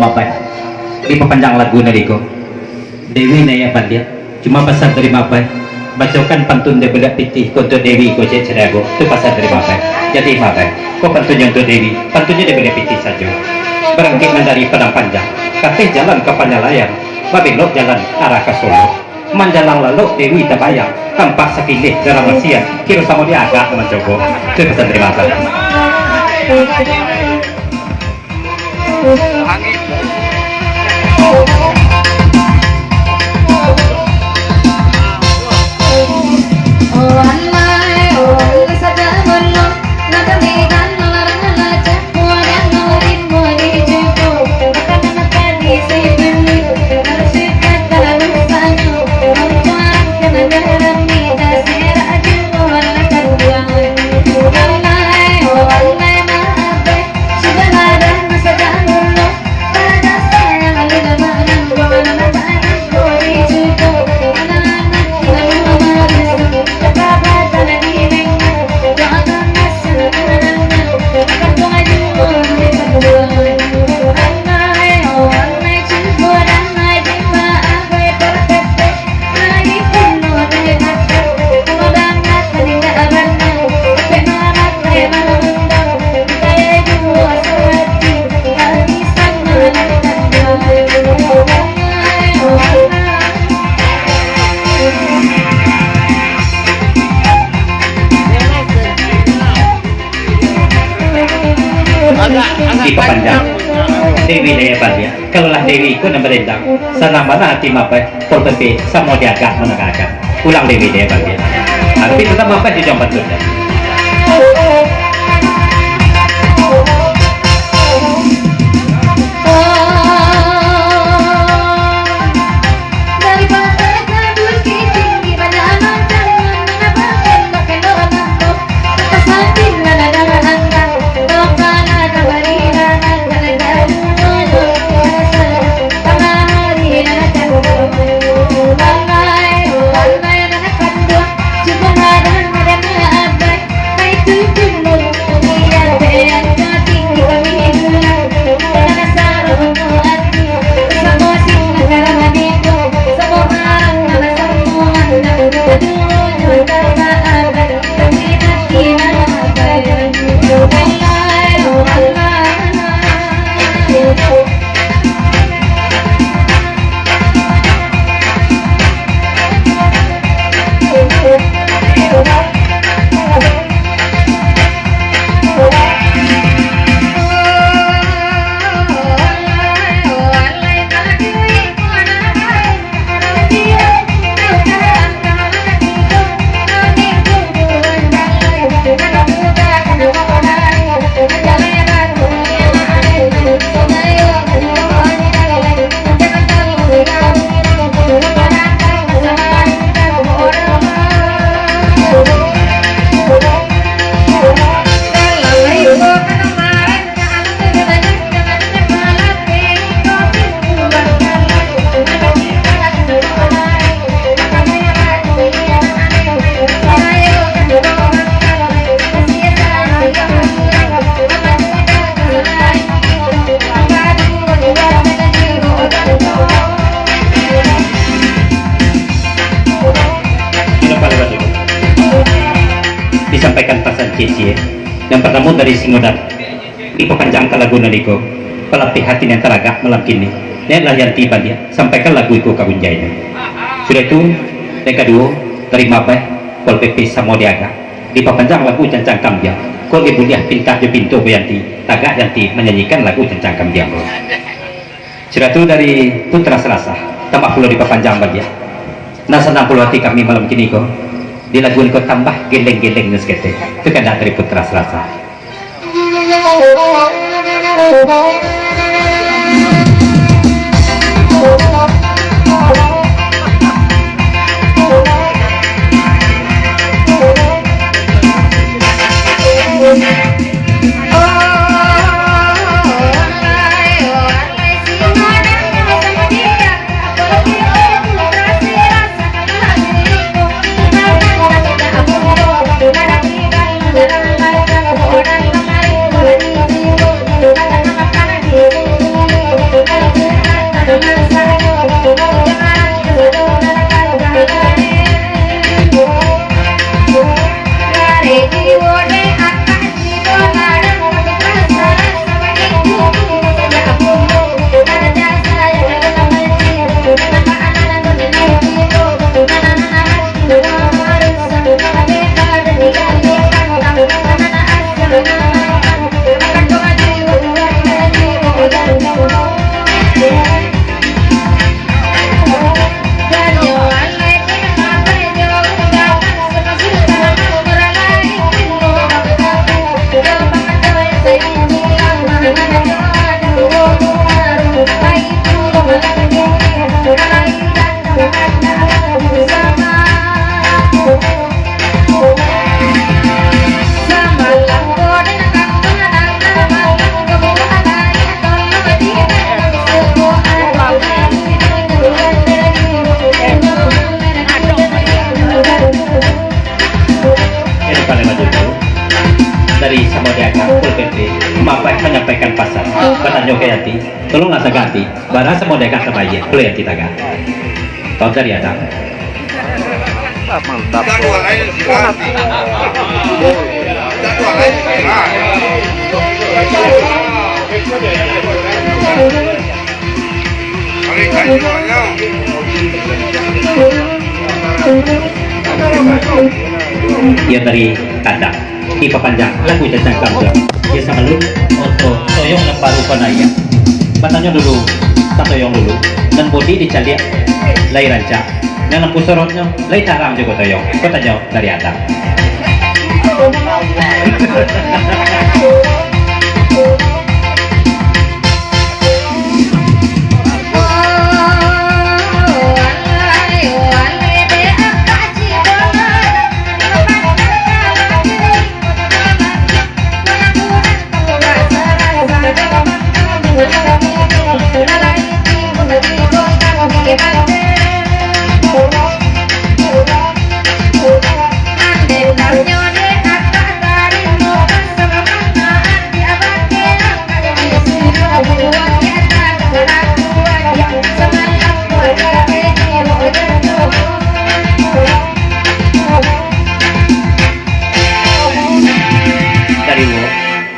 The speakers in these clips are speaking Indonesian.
apa di pepanjang lagu nariko Dewi naya pandia cuma pasal dari apa bacakan pantun dia bedak pitih untuk Dewi ko cerago itu pasal dari apa jadi apa kok pantunnya untuk Dewi pantunnya dia bedak pitih saja berangkat dari Padang Panjang katanya jalan ke Panjalayang babelok jalan arah ke Solo manjalang lalu Dewi terbayang tampak sekilih dalam manusia kira sama dia agak mencoba itu pasal dari apa di pepanjang Dewi daya bandia kalau lah Dewi ikut memerintah sana mana hati mapai portepe sama diagak menegakkan ulang Dewi daya bandia tapi tetap mapai di jombat sudah disampaikan pesan Cici yang pertama dari Singodat di pepanjang ke lagu Naliko pelatih hati yang teragak malam kini inilah yang tiba dia sampaikan lagu itu kabunjainya sudah itu yang kedua dari Mabeh Pol PP Samodiaga di pepanjang lagu Cancang Kambiang kau ibu dia pintar di pintu Bayanti tagak Yanti menyanyikan lagu Cancang Kambiang sudah itu dari Putra Selasa tambah pula di pepanjang bagian nah senang puluh hati kami malam kini kau di lagu ini kau tambah geleng-geleng neskete itu kan dari Putra Selasa Thank you. Dari Samodiaga Pol PP menyampaikan pasar Batanyo Kayanti tolonglah ganti barang Samodiaga Tabaye Pol Yanti Taga tahun dari ada mantap dia dari kandang di papanjang lagu tentang kampung dia sama lu untuk toyong yang baru panaya matanya dulu tak toyong dulu dan bodi dicaliak lai rancak yang lampu sorotnya lai taram juga toyong kotanya dari atas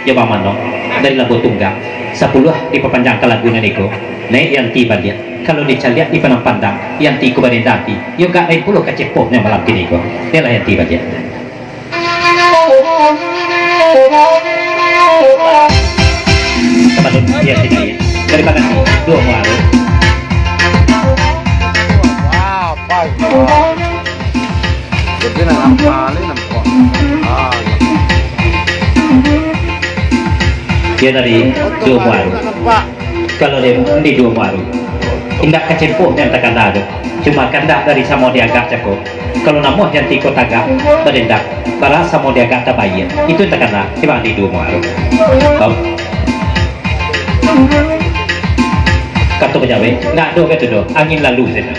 Jawa Mano dari lagu tunggang 10 diperpanjang ke lagunya niko naik yang tiba dia kalau dicaliak di penang pandang yang tiku barendati yo gak lain puluh kecepopnya malam kini ko dia lah yang tiba dia kepada dia tidak ya daripada dua muaru jadi nang kali nang kok dia dari dua muaru kalau dia di dua muaru tindak kecempuk yang tekan ada cuma kandak dari Samodiaga cako kalau namun yang tiko tagak berindak para Samodiaga tabaye itu tekan cuma di dua muaru kata pejawe nggak do gitu do angin lalu saja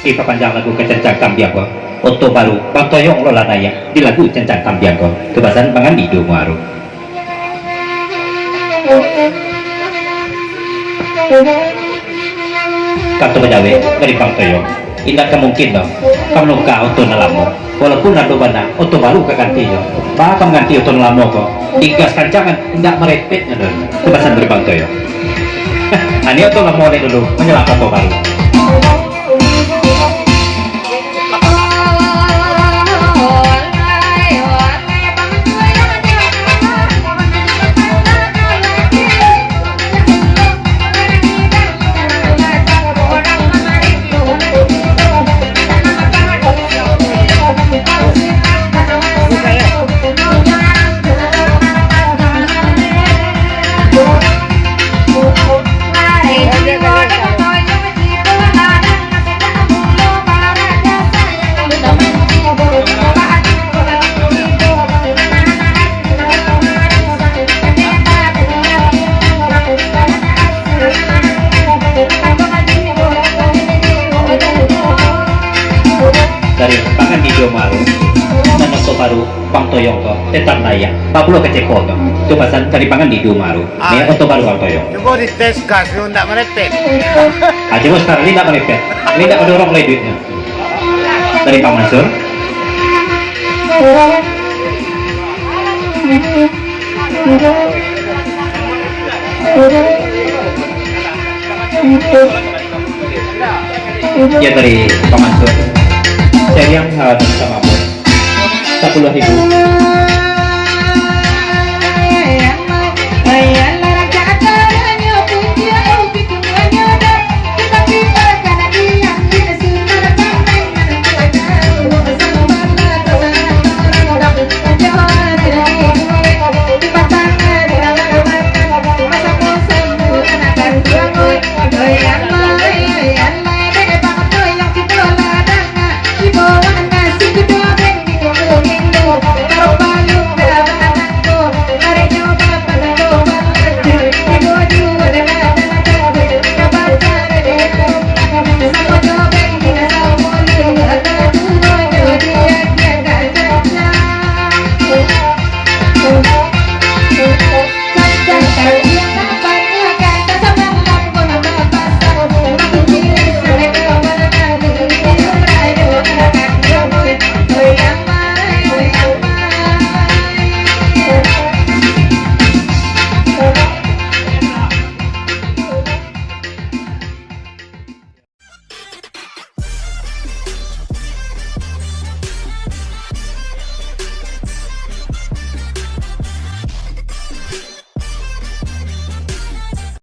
ipapanjang lagu ke Cencang Kambiang ko. Oto baru Bang Toyong lo lanaya di lagu Cencang Kambiang ko. Kebasan pangan di Muaro. Kanto Bedawe dari Bang Toyong. Ingat kemungkin dong, kamu ka oto nalamo. Walaupun nado bana oto baru keganti yo. Bakal ganti oto nalamo ko. Digas kancangan tidak merepet dong. Kebasan dari Bang Toyong. Ani oto nalamo dulu menyelak oto baru. Dari pangan di Muaro nanoto baru Bang Toyong ko tetap naya 40 keceko ko tubasan dari pangan di Muaro ini oto baru Bang Toyong Coba dites gas, lu nggak merepet. aja bos sekarang ini tidak merepet ini tidak mendorong lagi duitnya dari Bang Mansur ya dari Bang Mansur saya yang sama bos 10.000